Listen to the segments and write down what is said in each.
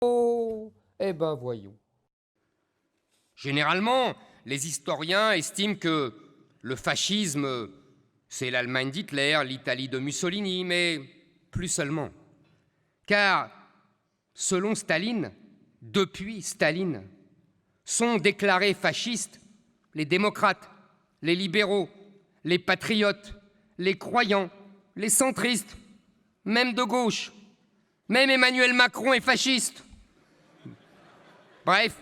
Oh, eh ben voyons. Généralement, les historiens estiment que le fascisme, c'est l'Allemagne d'Hitler, l'Italie de Mussolini, mais plus seulement. Car, selon Staline, depuis Staline, sont déclarés fascistes les démocrates, les libéraux, les patriotes, les croyants, les centristes, même de gauche. Même Emmanuel Macron est fasciste. Bref,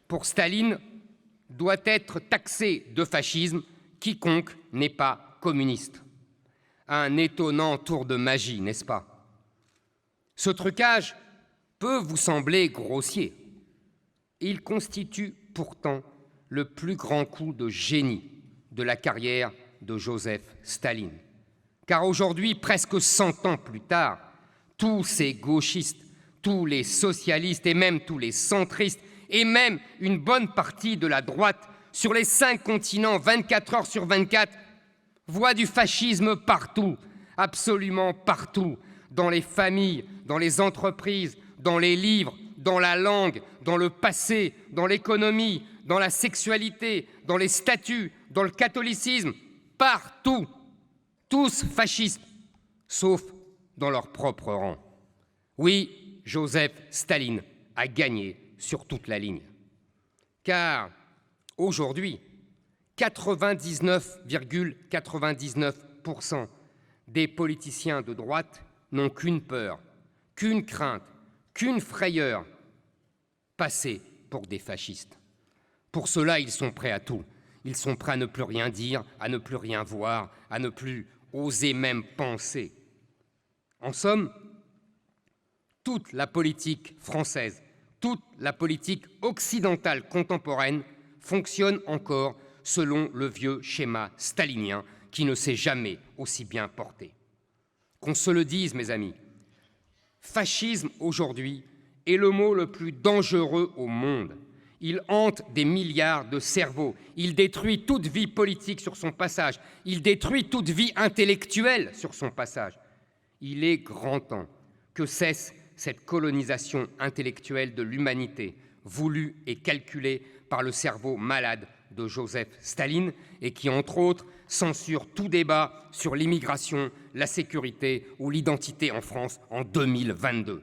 pour Staline, doit être taxé de fascisme quiconque n'est pas communiste. Un étonnant tour de magie, n'est-ce pas? Ce trucage peut vous sembler grossier. Il constitue pourtant le plus grand coup de génie de la carrière de Joseph Staline. Car aujourd'hui, presque 100 ans plus tard, tous ces gauchistes, tous les socialistes et même tous les centristes et même une bonne partie de la droite sur les 5 continents, 24 heures sur 24, voient du fascisme partout, absolument partout, dans les familles, dans les entreprises, dans les livres, dans la langue, dans le passé, dans l'économie, dans la sexualité, dans les statuts, dans le catholicisme, partout, tous fascistes, sauf dans leur propre rang. Oui, Joseph Staline a gagné sur toute la ligne. Car aujourd'hui, 99,99% des politiciens de droite n'ont qu'une peur, qu'une crainte, qu'une frayeur, passer pour des fascistes. Pour cela, ils sont prêts à tout. Ils sont prêts à ne plus rien dire, à ne plus rien voir, à ne plus oser même penser. En somme, toute la politique française, toute la politique occidentale contemporaine fonctionne encore selon le vieux schéma stalinien qui ne s'est jamais aussi bien porté. Qu'on se le dise, mes amis, fascisme aujourd'hui est le mot le plus dangereux au monde. Il hante des milliards de cerveaux, il détruit toute vie politique sur son passage, il détruit toute vie intellectuelle sur son passage. Il est grand temps que cesse cette colonisation intellectuelle de l'humanité, voulue et calculée par le cerveau malade de Joseph Staline et qui, entre autres, censure tout débat sur l'immigration, la sécurité ou l'identité en France en 2022.